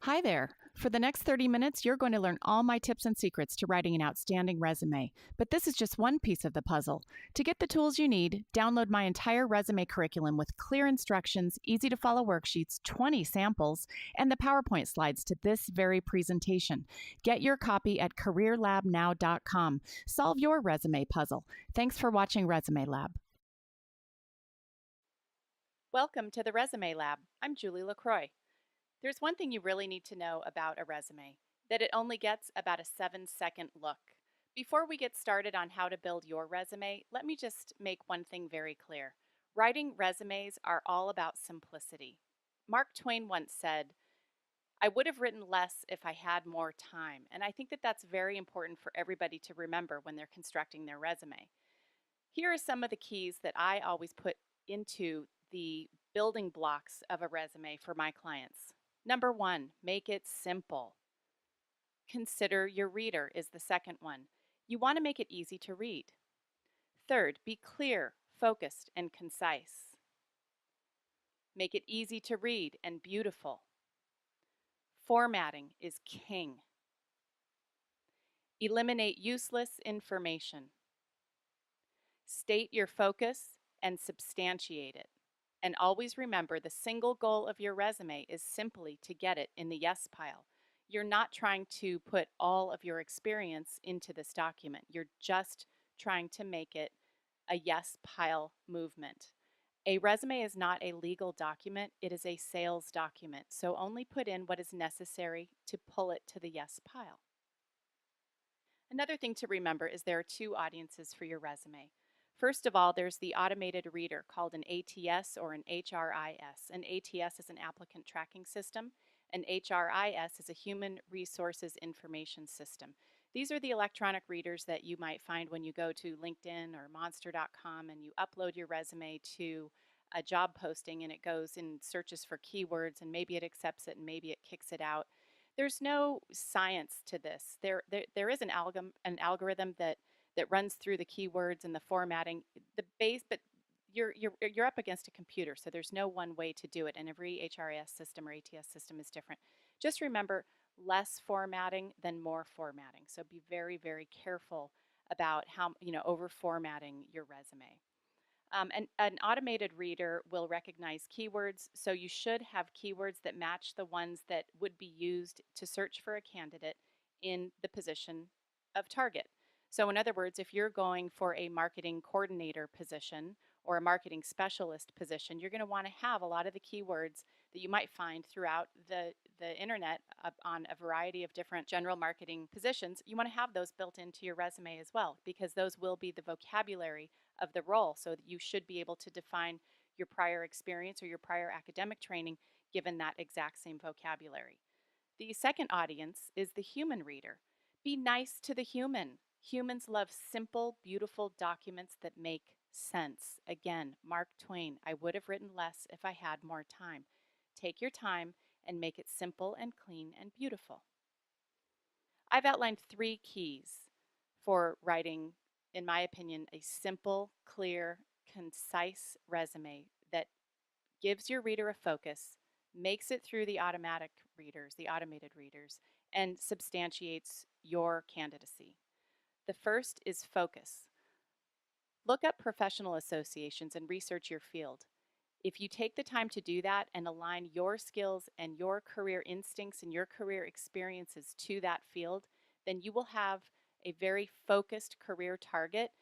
Hi there. For the next 30 minutes, you're going to learn all my tips and secrets to writing an outstanding resume. But this is just one piece of the puzzle. To get the tools you need, download my entire resume curriculum with clear instructions, easy to follow worksheets, 20 samples, and the PowerPoint slides to this very presentation. Get your copy at careerlabnow.com. Solve your resume puzzle. Thanks for watching Resume Lab. Welcome to the Resume Lab. I'm Julie LaCroix. There's one thing you really need to know about a resume, that it only gets about a 7-second look. Before we get started on how to build your resume, let me just make one thing very clear. Writing resumes are all about simplicity. Mark Twain once said, "I would have written less if I had more time." And I think that that's very important for everybody to remember when they're constructing their resume. Here are some of the keys that I always put into the building blocks of a resume for my clients. Number one, make it simple. Consider your reader is the second one. You want to make it easy to read. Third, be clear, focused, and concise. Make it easy to read and beautiful. Formatting is king. Eliminate useless information. State your focus and substantiate it. And always remember the single goal of your resume is simply to get it in the yes pile. You're not trying to put all of your experience into this document. You're just trying to make it a yes pile movement. A resume is not a legal document, it is a sales document. So only put in what is necessary to pull it to the yes pile. Another thing to remember is there are two audiences for your resume. First of all, there's the automated reader called an ATS or an HRIS. An ATS is an applicant tracking system. An HRIS is a human resources information system. These are the electronic readers that you might find when you go to LinkedIn or monster.com and you upload your resume to a job posting and it goes and searches for keywords and maybe it accepts it and maybe it kicks it out. There's no science to this. There is an algorithm that runs through the keywords and the formatting, the base, but you're up against a computer, so there's no one way to do it, and every HRIS system or ATS system is different. Just remember, less formatting than more formatting. So be very, very careful about how, over formatting your resume. An automated reader will recognize keywords, so you should have keywords that match the ones that would be used to search for a candidate in the position of target. So in other words, if you're going for a marketing coordinator position or a marketing specialist position, you're going to want to have a lot of the keywords that you might find throughout the internet on a variety of different general marketing positions. You want to have those built into your resume as well, because those will be the vocabulary of the role, so that you should be able to define your prior experience or your prior academic training given that exact same vocabulary. The second audience is the human reader. Be nice to the human. Humans love simple, beautiful documents that make sense. Again, Mark Twain, "I would have written less if I had more time." Take your time and make it simple and clean and beautiful. I've outlined 3 keys for writing, in my opinion, a simple, clear, concise resume that gives your reader a focus, makes it through the automatic readers, the automated readers, and substantiates your candidacy. The first is focus. Look up professional associations and research your field. If you take the time to do that and align your skills and your career instincts and your career experiences to that field, then you will have a very focused career target,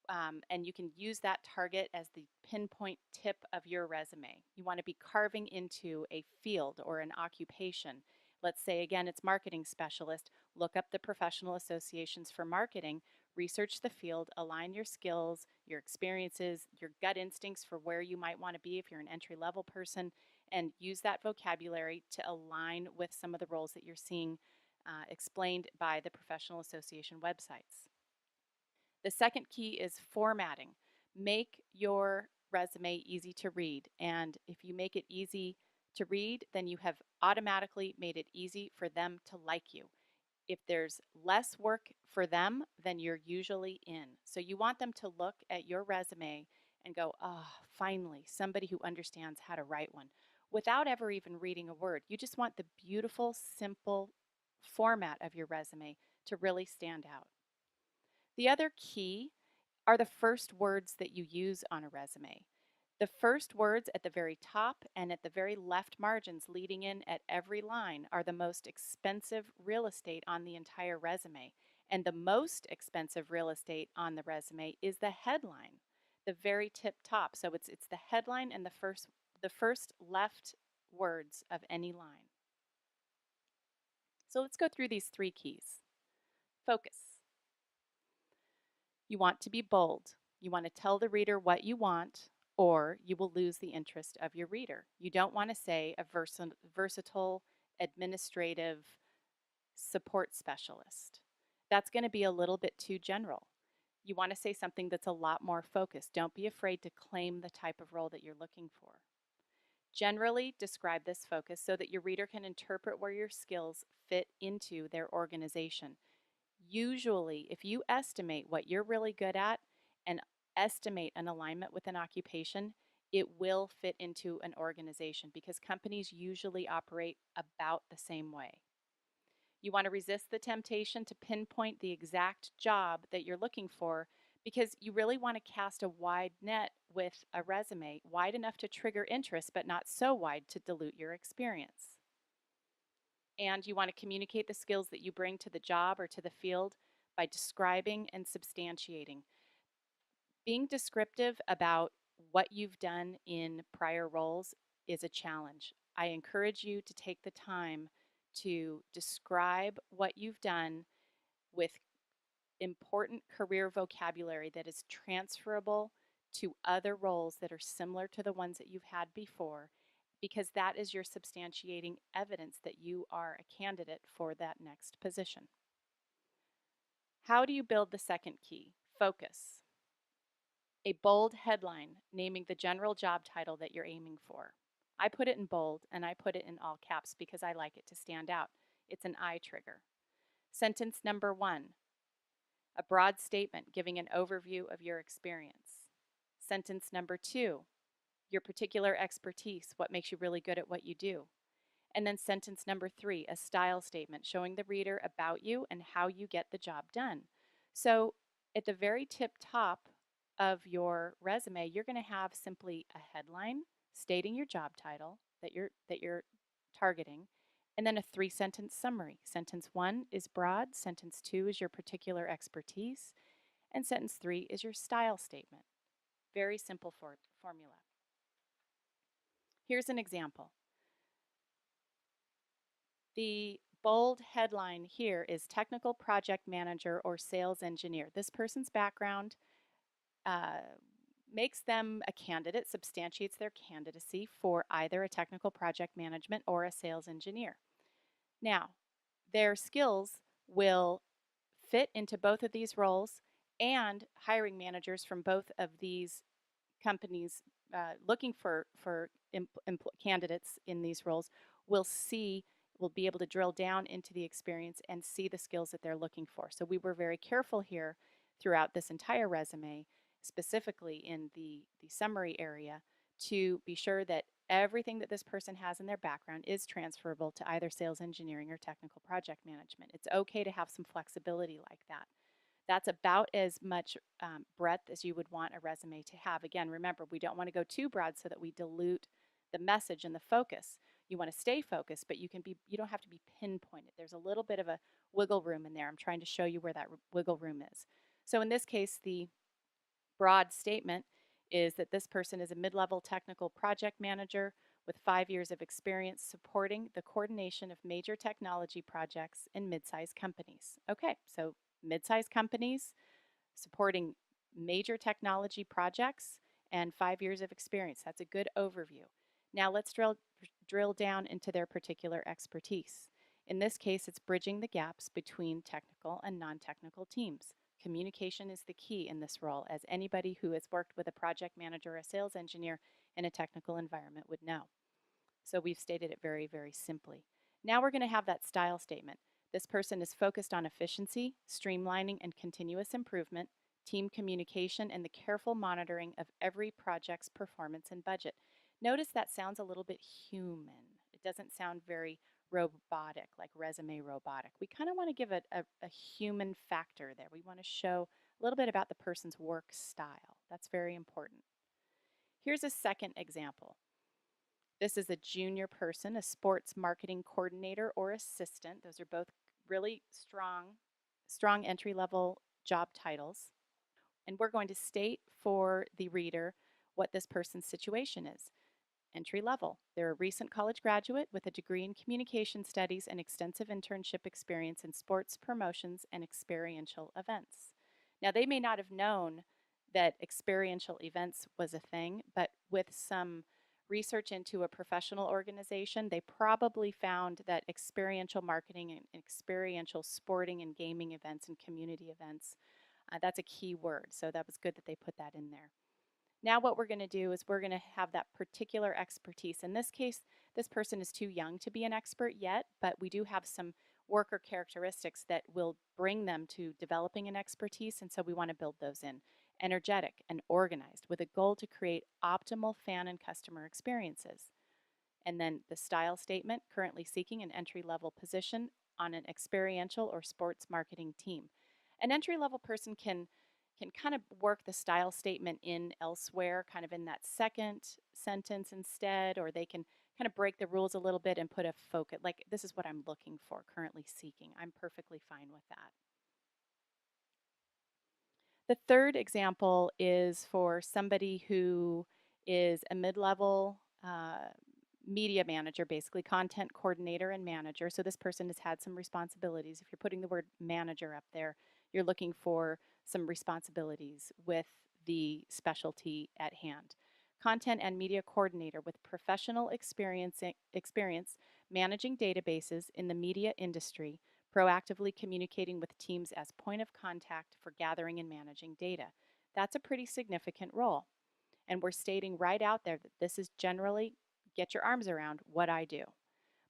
and you can use that target as the pinpoint tip of your resume. You want to be carving into a field or an occupation. Let's say, again, it's marketing specialist. Look up the professional associations for marketing, research the field, align your skills, your experiences, your gut instincts for where you might want to be if you're an entry-level person, and use that vocabulary to align with some of the roles that you're seeing explained by the professional association websites. The second key is formatting. Make your resume easy to read, and if you make it easy to read, then you have automatically made it easy for them to like you. If there's less work for them, then you're usually in. So you want them to look at your resume and go, "Oh, finally, somebody who understands how to write one." without ever even reading a word. You just want the beautiful, simple format of your resume to really stand out. The other key are the first words that you use on a resume. The first words at the very top and at the very left margins leading in at every line are the most expensive real estate on the entire resume. And the most expensive real estate on the resume is the headline, the very tip top. So it's the headline and the first left words of any line. So let's go through these 3 keys. Focus. You want to be bold. You want to tell the reader what you want, or you will lose the interest of your reader. You don't want to say a versatile administrative support specialist. That's going to be a little bit too general. You want to say something that's a lot more focused. Don't be afraid to claim the type of role that you're looking for. Generally, describe this focus so that your reader can interpret where your skills fit into their organization. Usually, if you estimate what you're really good at and estimate an alignment with an occupation, it will fit into an organization because companies usually operate about the same way. You want to resist the temptation to pinpoint the exact job that you're looking for because you really want to cast a wide net with a resume, wide enough to trigger interest, but not so wide to dilute your experience. And you want to communicate the skills that you bring to the job or to the field by describing and substantiating. Being descriptive about what you've done in prior roles is a challenge. I encourage you to take the time to describe what you've done with important career vocabulary that is transferable to other roles that are similar to the ones that you've had before, because that is your substantiating evidence that you are a candidate for that next position. How do you build the second key? Focus. A bold headline naming the general job title that you're aiming for. I put it in bold and I put it in all caps because I like it to stand out. It's an eye trigger. Sentence number 1, a broad statement giving an overview of your experience. Sentence number 2, your particular expertise, what makes you really good at what you do. And then sentence number 3, a style statement showing the reader about you and how you get the job done. So at the very tip top of your resume, you're going to have simply a headline stating your job title that you're targeting, and then a 3-sentence summary. Sentence 1 is broad, sentence 2 is your particular expertise, and sentence 3 is your style statement. Very simple formula. Here's an example. The bold headline here is technical project manager or sales engineer. This person's background makes them a candidate, substantiates their candidacy for either a technical project management or a sales engineer. Now, their skills will fit into both of these roles, and hiring managers from both of these companies looking for candidates in these roles will be able to drill down into the experience and see the skills that they're looking for. So we were very careful here throughout this entire resume, specifically in the summary area, to be sure that everything that this person has in their background is transferable to either sales engineering or technical project management. It's okay to have some flexibility like that. That's about as much breadth as you would want a resume to have. Again, remember, we don't want to go too broad so that we dilute the message and the focus. You want to stay focused, but you don't have to be pinpointed. There's a little bit of a wiggle room in there. I'm trying to show you where that wiggle room is. So in this case, the broad statement is that this person is a mid-level technical project manager with 5 years of experience supporting the coordination of major technology projects in mid-sized companies. Okay, so mid-sized companies supporting major technology projects and 5 years of experience. That's a good overview. Now let's drill down into their particular expertise. In this case, it's bridging the gaps between technical and non-technical teams. Communication is the key in this role, as anybody who has worked with a project manager or a sales engineer in a technical environment would know. So we've stated it very, very simply. Now we're going to have that style statement. This person is focused on efficiency, streamlining, and continuous improvement, team communication, and the careful monitoring of every project's performance and budget. Notice that sounds a little bit human. It doesn't sound very robotic, like resume robotic. We kind of want to give it a human factor there. We want to show a little bit about the person's work style. That's very important. Here's a second example. This is a junior person, a sports marketing coordinator or assistant. Those are both really strong entry level job titles. And we're going to state for the reader what this person's situation is. Entry level. They're a recent college graduate with a degree in communication studies and extensive internship experience in sports promotions and experiential events. Now, they may not have known that experiential events was a thing, but with some research into a professional organization, they probably found that experiential marketing and experiential sporting and gaming events and community events, that's a key word. So that was good that they put that in there. Now what we're going to do is we're going to have that particular expertise. In this case, this person is too young to be an expert yet, but we do have some worker characteristics that will bring them to developing an expertise, and so we want to build those in. Energetic and organized with a goal to create optimal fan and customer experiences. And then the style statement, currently seeking an entry-level position on an experiential or sports marketing team. An entry-level person can kind of work the style statement in elsewhere, kind of in that second sentence instead, or they can kind of break the rules a little bit and put a focus, like this is what I'm looking for, currently seeking. I'm perfectly fine with that. The third example is for somebody who is a mid-level media manager, basically content coordinator and manager. So this person has had some responsibilities. If you're putting the word manager up there, you're looking for some responsibilities with the specialty at hand. Content and media coordinator with professional experience managing databases in the media industry, proactively communicating with teams as point of contact for gathering and managing data. That's a pretty significant role. And we're stating right out there that this is generally, get your arms around, what I do.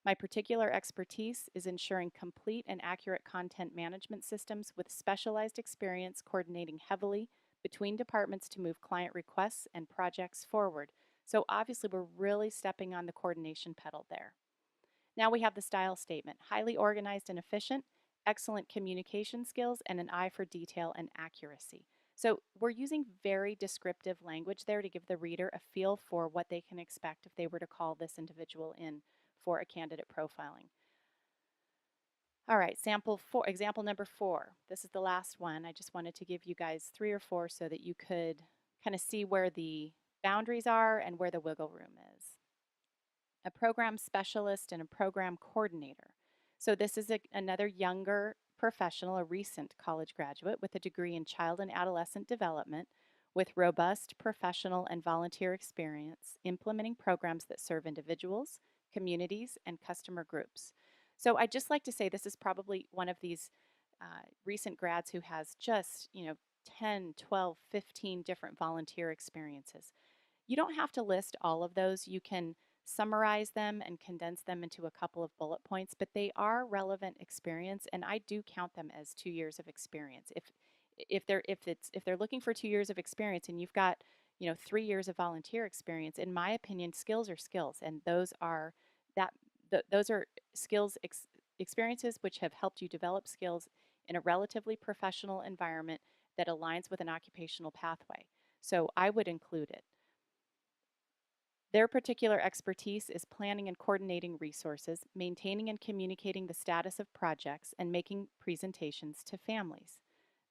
My particular expertise is ensuring complete and accurate content management systems with specialized experience coordinating heavily between departments to move client requests and projects forward. So obviously we're really stepping on the coordination pedal there. Now we have the style statement, highly organized and efficient, excellent communication skills, and an eye for detail and accuracy. So we're using very descriptive language there to give the reader a feel for what they can expect if they were to call this individual in for a candidate profiling. All right, example number 4. This is the last one. I just wanted to give you guys 3 or 4 so that you could kind of see where the boundaries are and where the wiggle room is. A program specialist and a program coordinator. So this is another younger professional, a recent college graduate with a degree in child and adolescent development with robust professional and volunteer experience implementing programs that serve individuals, communities, and customer groups. So I'd just like to say this is probably one of these recent grads who has just, 10, 12, 15 different volunteer experiences. You don't have to list all of those. You can summarize them and condense them into a couple of bullet points, but they are relevant experience, and I do count them as 2 years of experience. If they're looking for 2 years of experience and you've got 3 years of volunteer experience, in my opinion, skills are skills, and that those are experiences which have helped you develop skills in a relatively professional environment that aligns with an occupational pathway. So I would include it. Their particular expertise is planning and coordinating resources, maintaining and communicating the status of projects, and making presentations to families.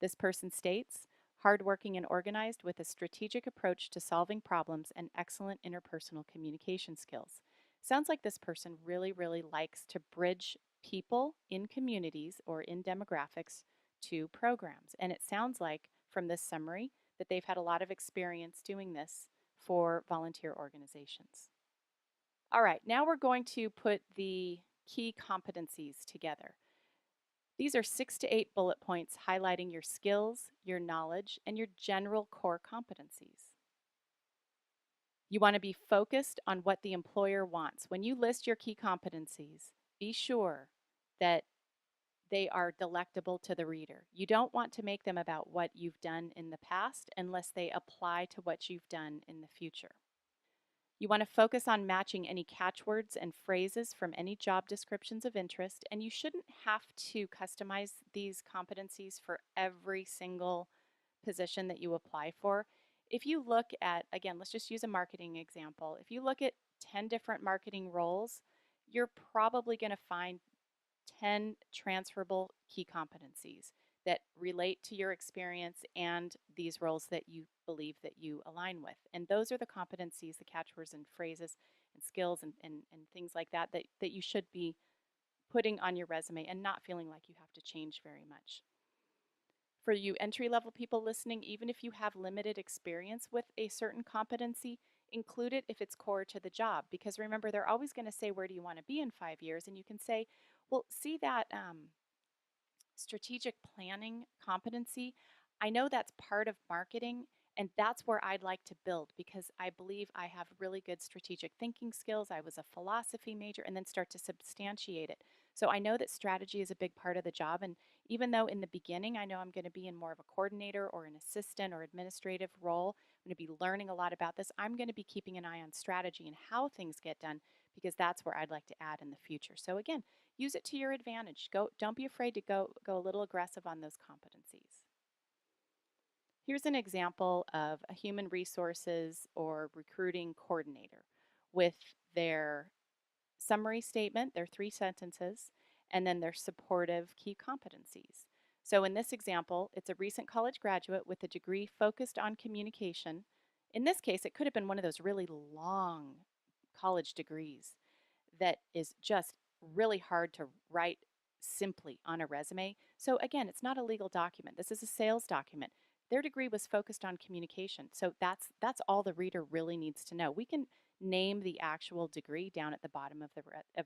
This person states, hardworking and organized with a strategic approach to solving problems and excellent interpersonal communication skills. Sounds like this person really, really likes to bridge people in communities or in demographics to programs. And it sounds like from this summary that they've had a lot of experience doing this for volunteer organizations. All right, now we're going to put the key competencies together. These are 6 to 8 bullet points highlighting your skills, your knowledge, and your general core competencies. You want to be focused on what the employer wants. When you list your key competencies, be sure that they are delectable to the reader. You don't want to make them about what you've done in the past unless they apply to what you've done in the future. You want to focus on matching any catchwords and phrases from any job descriptions of interest, and you shouldn't have to customize these competencies for every single position that you apply for. If you look at, again, let's just use a marketing example. If you look at 10 different marketing roles, you're probably going to find 10 transferable key competencies that relate to your experience and these roles that you believe that you align with. And those are the competencies, the catchwords and phrases and skills and things like that, that you should be putting on your resume and not feeling like you have to change very much. For you entry level people listening, even if you have limited experience with a certain competency, include it if it's core to the job. Because remember, they're always going to say, where do you want to be in 5 years? And you can say, well, see that strategic planning competency. I know that's part of marketing, and that's where I'd like to build because I believe I have really good strategic thinking skills. I was a philosophy major, and then start to substantiate it. So I know that strategy is a big part of the job. And even though in the beginning I know I'm going to be in more of a coordinator or an assistant or administrative role, I'm going to be learning a lot about this. I'm going to be keeping an eye on strategy and how things get done because that's where I'd like to add in the future. So again, use it to your advantage. Don't be afraid to go a little aggressive on those competencies. Here's an example of a human resources or recruiting coordinator with their summary statement, their 3 sentences, and then their supportive key competencies. So in this example, it's a recent college graduate with a degree focused on communication. In this case, it could have been one of those really long college degrees that is just really hard to write simply on a resume. So again, it's not a legal document. This is a sales document. Their degree was focused on communication. So that's all the reader really needs to know. We can name the actual degree down at the bottom of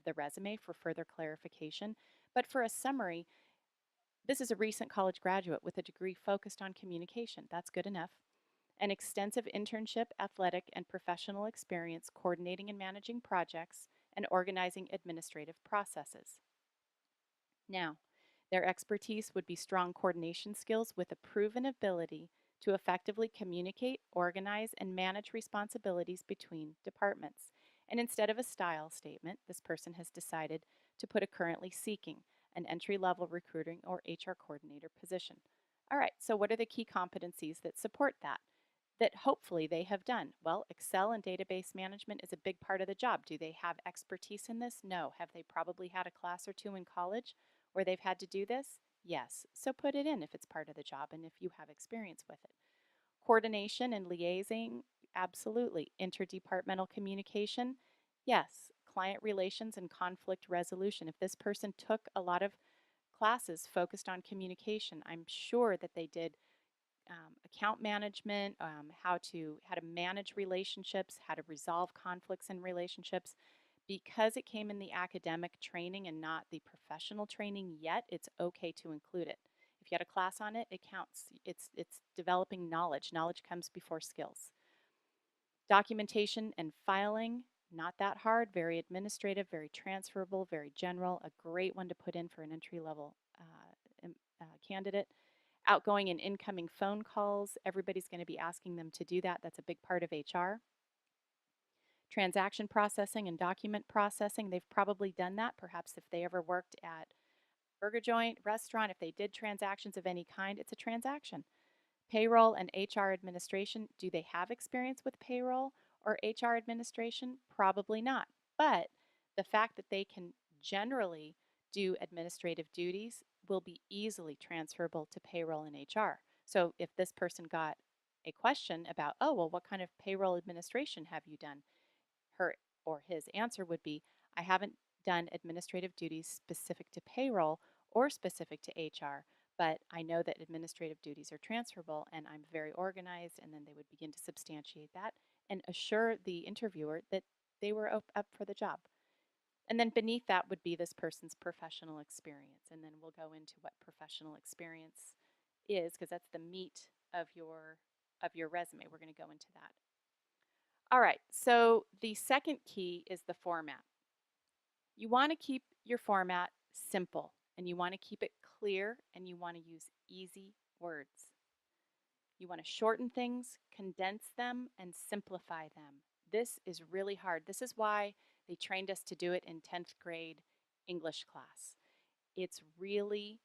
the resume for further clarification, but for a summary, this is a recent college graduate with a degree focused on communication. That's good enough. An extensive internship, athletic, and professional experience coordinating and managing projects and organizing administrative processes. Now, their expertise would be strong coordination skills with a proven ability to effectively communicate, organize, and manage responsibilities between departments. And instead of a style statement, this person has decided to put a currently seeking, an entry level recruiting or HR coordinator position. All right, so what are the key competencies that support that? That hopefully they have done. Well, Excel and database management is a big part of the job. Do they have expertise in this? No. Have they probably had a class or two in college where they've had to do this? Yes. So put it in if it's part of the job and if you have experience with it. Coordination and liaising, absolutely. Interdepartmental communication, yes. Client relations and conflict resolution. If this person took a lot of classes focused on communication, I'm sure that they did account management, how to manage relationships, how to resolve conflicts in relationships. Because it came in the academic training and not the professional training yet, it's okay to include it. If you had a class on it, it counts. It's developing knowledge. Knowledge comes before skills. Documentation and filing, not that hard, very administrative, very transferable, very general, a great one to put in for an entry level candidate. Outgoing and incoming phone calls, everybody's going to be asking them to do that. That's a big part of HR. Transaction processing and document processing, they've probably done that. Perhaps if they ever worked at burger joint, restaurant, if they did transactions of any kind, it's a transaction. Payroll and HR administration, do they have experience with payroll or HR administration? Probably not. But the fact that they can generally do administrative duties will be easily transferable to payroll and HR. So if this person got a question about, oh, well, what kind of payroll administration have you done? Her or his answer would be, I haven't done administrative duties specific to payroll or specific to HR, but I know that administrative duties are transferable and I'm very organized. And then they would begin to substantiate that and assure the interviewer that they were up for the job. And then beneath that would be this person's professional experience. And then we'll go into what professional experience is because that's the meat of your resume. We're going to go into that. All right, so the second key is the format. You want to keep your format simple and you want to keep it clear and you want to use easy words. You want to shorten things, condense them, and simplify them. This is really hard. This is why they trained us to do it in 10th grade English class. It's really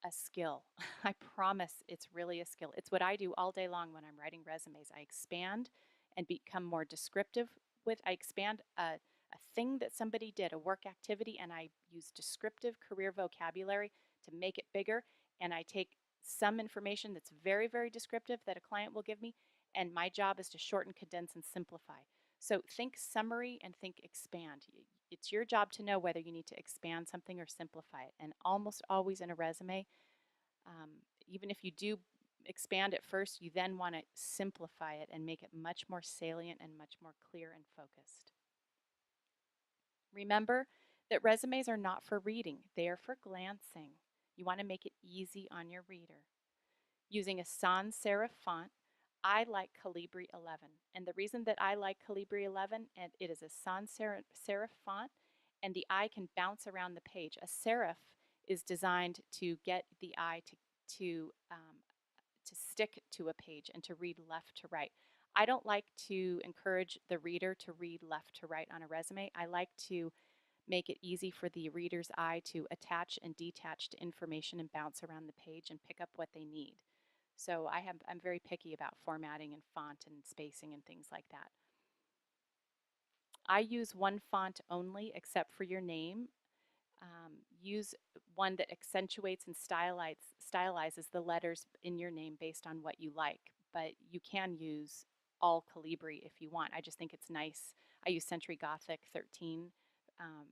a skill. I promise it's really a skill. It's what I do all day long when I'm writing resumes. I expand and become more descriptive I expand a thing that somebody did, a work activity, and I use descriptive career vocabulary to make it bigger. And I take some information that's very, very descriptive that a client will give me, and my job is to shorten, condense, and simplify. So think summary and think expand. It's your job to know whether you need to expand something or simplify it. And almost always in a resume, um, even if you do expand it first, you then want to simplify it and make it much more salient and much more clear and focused. Remember that resumes are not for reading, they are for glancing. You want to make it easy on your reader. Using a sans serif font, I like Calibri 11. And the reason that I like Calibri 11, and it is a sans serif font, and the eye can bounce around the page. A serif is designed to get the eye to, um, to stick to a page and to read left to right. I don't like to encourage the reader to read left to right on a resume. I like to make it easy for the reader's eye to attach and detach to information and bounce around the page and pick up what they need. So I'm very picky about formatting and font and spacing and things like that. I use one font only except for your name. Use one that accentuates and stylizes the letters in your name based on what you like, but you can use all Calibri if you want. I just think it's nice. I use Century Gothic 13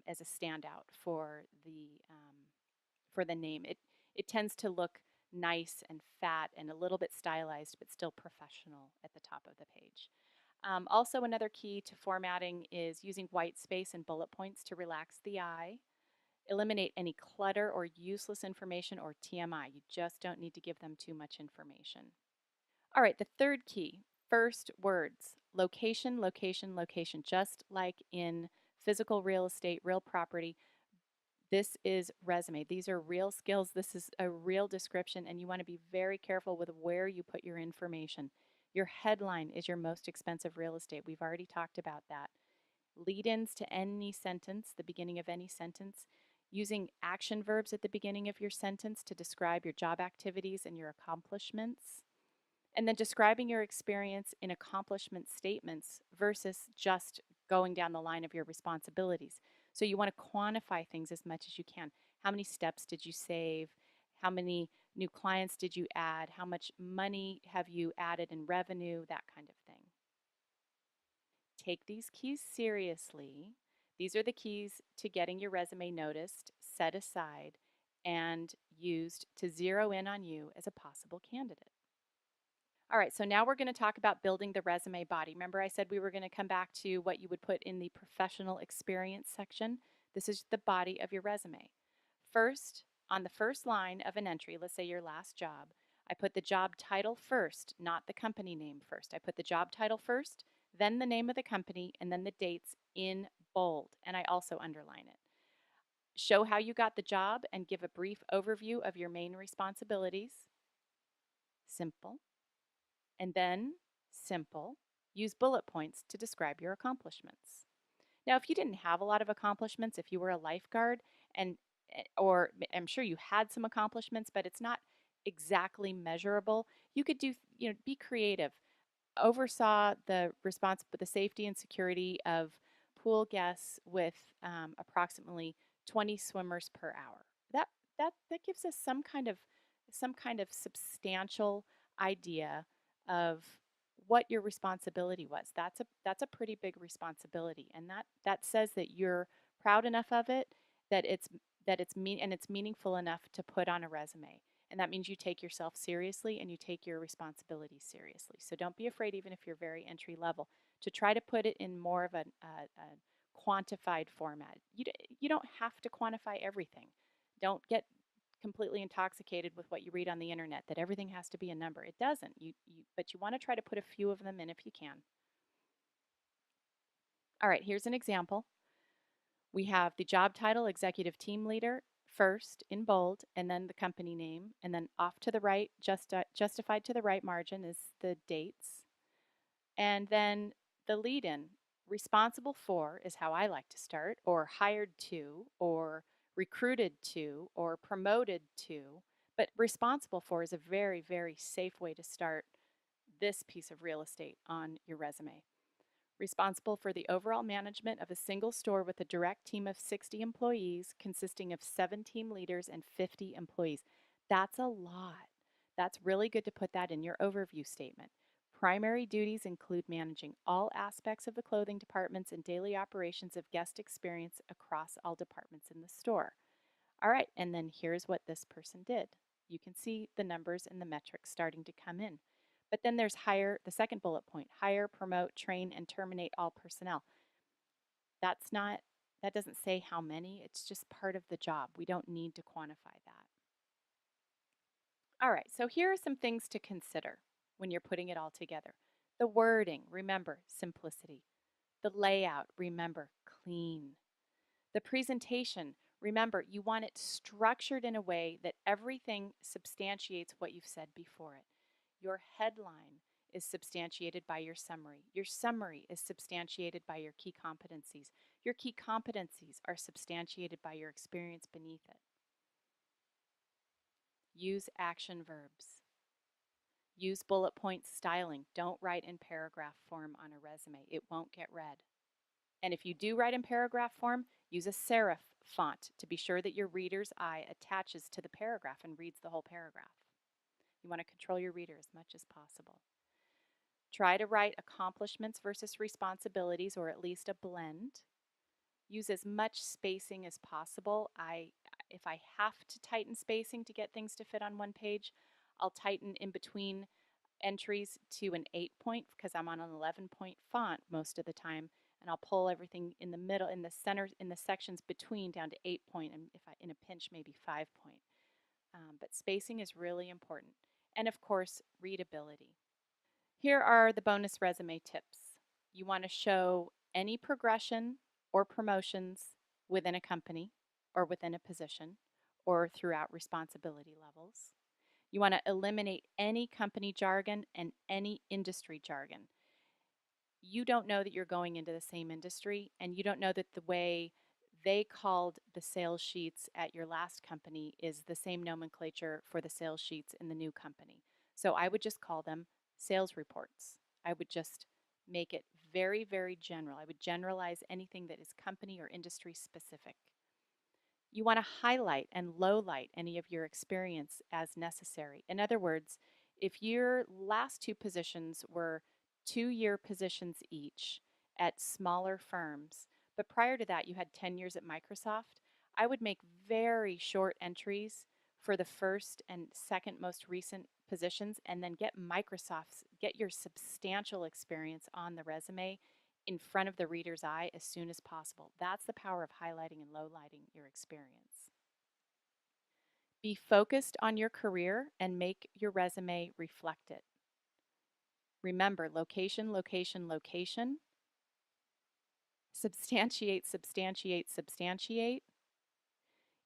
as a standout for the name. It tends to look nice and fat and a little bit stylized, but still professional at the top of the page. Also, another key to formatting is using white space and bullet points to relax the eye. Eliminate any clutter or useless information or TMI. You just don't need to give them too much information. All right, the third key, first words. Location, location, location. Just like in physical real estate, real property, this is resume. These are real skills. This is a real description, and you want to be very careful with where you put your information. Your headline is your most expensive real estate. We've already talked about that. Lead-ins to any sentence, the beginning of any sentence, using action verbs at the beginning of your sentence to describe your job activities and your accomplishments, and then describing your experience in accomplishment statements versus just going down the line of your responsibilities. So you want to quantify things as much as you can. How many steps did you save? How many new clients did you add? How much money have you added in revenue? That kind of thing. Take these keys seriously. These are the keys to getting your resume noticed, set aside, and used to zero in on you as a possible candidate. All right, so now we're going to talk about building the resume body. Remember I said we were going to come back to what you would put in the professional experience section? This is the body of your resume. First, on the first line of an entry, let's say your last job, I put the job title first, not the company name first. I put the job title first, then the name of the company, and then the dates in bold, and I also underline it. Show how you got the job and give a brief overview of your main responsibilities. Simple. And then, simple, use bullet points to describe your accomplishments. Now, if you didn't have a lot of accomplishments, if you were a lifeguard, and or I'm sure you had some accomplishments, but it's not exactly measurable, you could do, be creative. Oversaw the safety and security of pool guests with approximately 20 swimmers per hour. That gives us some kind of substantial idea of what your responsibility was. That's a pretty big responsibility, and that says that you're proud enough of it that it's meaningful enough to put on a resume. And that means you take yourself seriously and you take your responsibilities seriously. So don't be afraid, even if you're very entry level, to try to put it in more of a quantified format. You don't have to quantify everything. Don't get completely intoxicated with what you read on the internet that everything has to be a number. It doesn't. But you want to try to put a few of them in if you can. All right, here's an example. We have the job title, executive team leader, first in bold, and then the company name, and then off to the right, justified to the right margin is the dates, and then the lead-in Responsible for is how I like to start, or hired to, or recruited to, or promoted to. But responsible for is a very, very safe way to start this piece of real estate on your resume. Responsible for the overall management of a single store with a direct team of 60 employees consisting of 7 team leaders and 50 employees. That's a lot. That's really good to put that in your overview statement. Primary duties include managing all aspects of the clothing departments and daily operations of guest experience across all departments in the store. All right, and then here's what this person did. You can see the numbers and the metrics starting to come in. But then there's hire, the second bullet point, hire, promote, train, and terminate all personnel. That's not, that doesn't say how many, it's just part of the job. We don't need to quantify that. All right, so here are some things to consider when you're putting it all together. The wording, remember, simplicity. The layout, remember, clean. The presentation, remember, you want it structured in a way that everything substantiates what you've said before it. Your headline is substantiated by your summary. Your summary is substantiated by your key competencies. Your key competencies are substantiated by your experience beneath it. Use action verbs. Use bullet point styling. Don't write in paragraph form on a resume. It won't get read. And if you do write in paragraph form, use a serif font to be sure that your reader's eye attaches to the paragraph and reads the whole paragraph. You want to control your reader as much as possible. Try to write accomplishments versus responsibilities, or at least a blend. Use as much spacing as possible. If I have to tighten spacing to get things to fit on one page, I'll tighten in between entries to an 8-point because I'm on an 11-point font most of the time, and I'll pull everything in the middle, in the center, in the sections between down to 8-point, and if I, in a pinch, maybe 5-point. But spacing is really important. And of course, readability. Here are the bonus resume tips. You want to show any progression or promotions within a company or within a position or throughout responsibility levels. You want to eliminate any company jargon and any industry jargon. You don't know that you're going into the same industry, and you don't know that the way they called the sales sheets at your last company is the same nomenclature for the sales sheets in the new company. So I would just call them sales reports. I would just make it very, very general. I would generalize anything that is company or industry specific. You want to highlight and lowlight any of your experience as necessary. In other words, if your last two positions were 2-year positions each at smaller firms, but prior to that you had 10 years at Microsoft, I would make very short entries for the first and second most recent positions, and then get your substantial experience on the resume in front of the reader's eye as soon as possible. That's the power of highlighting and lowlighting your experience. Be focused on your career and make your resume reflect it. Remember, location, location, location. Substantiate, substantiate, substantiate.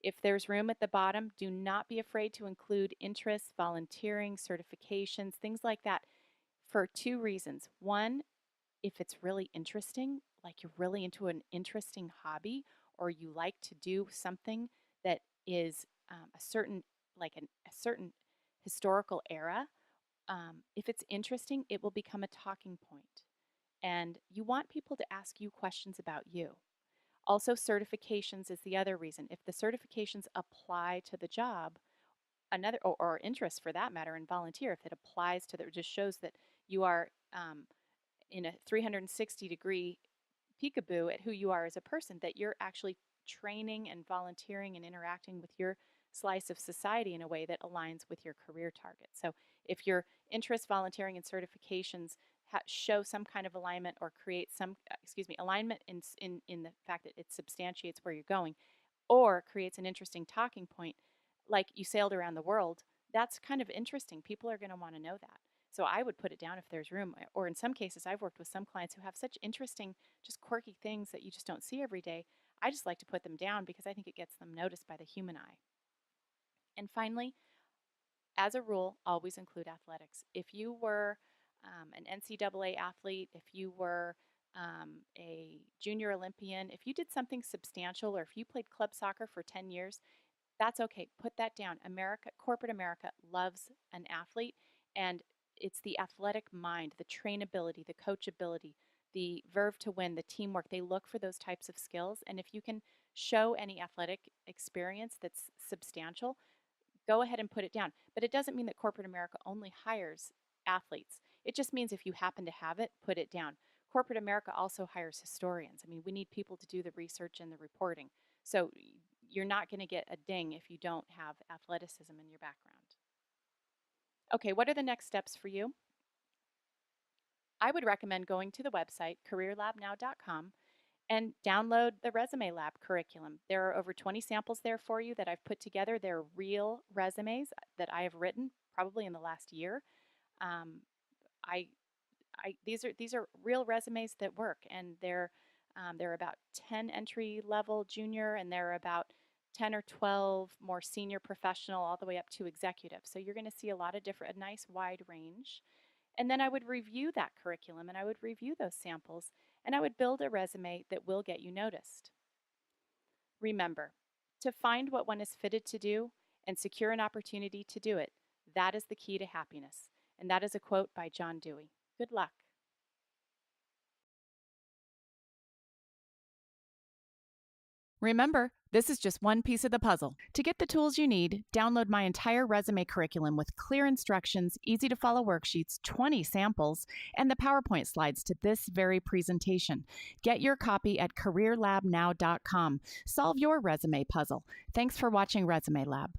If there's room at the bottom, do not be afraid to include interests, volunteering, certifications, things like that, for 2 reasons. One, if it's really interesting, like you're really into an interesting hobby, or you like to do something that is a certain, a certain historical era, if it's interesting, it will become a talking point. And you want people to ask you questions about you. Also, certifications is the other reason. If the certifications apply to the job, or interest for that matter, and volunteer, if it applies to it just shows that you are in a 360-degree peekaboo at who you are as a person, that you're actually training and volunteering and interacting with your slice of society in a way that aligns with your career target. So if your interest, volunteering, and certifications show some kind of alignment or create some, alignment in the fact that it substantiates where you're going or creates an interesting talking point, like you sailed around the world, that's kind of interesting. People are going to want to know that. So I would put it down if there's room. Or in some cases, I've worked with some clients who have such interesting, just quirky things that you just don't see every day. I just like to put them down because I think it gets them noticed by the human eye. And finally, as a rule, always include athletics. If you were an NCAA athlete, if you were a junior Olympian, if you did something substantial or if you played club soccer for 10 years, that's okay. Put that down. Corporate America loves an athlete, and it's the athletic mind, the trainability, the coachability, the verve to win, the teamwork. They look for those types of skills. And if you can show any athletic experience that's substantial, go ahead and put it down. But it doesn't mean that corporate America only hires athletes. It just means if you happen to have it, put it down. Corporate America also hires historians. I mean, we need people to do the research and the reporting. So you're not going to get a ding if you don't have athleticism in your background. Okay, what are the next steps for you? I would recommend going to the website careerlabnow.com and download the Resume Lab curriculum. There are over 20 samples there for you that I've put together. They're real resumes that I have written probably in the last year. Um, I, these are real resumes that work, and they're about 10 entry level junior, and they're about 10 or 12 more senior professional, all the way up to executive. So you're going to see a nice wide range. And then I would review that curriculum and I would review those samples and I would build a resume that will get you noticed. Remember, to find what one is fitted to do and secure an opportunity to do it, that is the key to happiness. And that is a quote by John Dewey. Good luck. Remember, this is just one piece of the puzzle. To get the tools you need, download my entire resume curriculum with clear instructions, easy to follow worksheets, 20 samples, and the PowerPoint slides to this very presentation. Get your copy at careerlabnow.com. Solve your resume puzzle. Thanks for watching Resume Lab.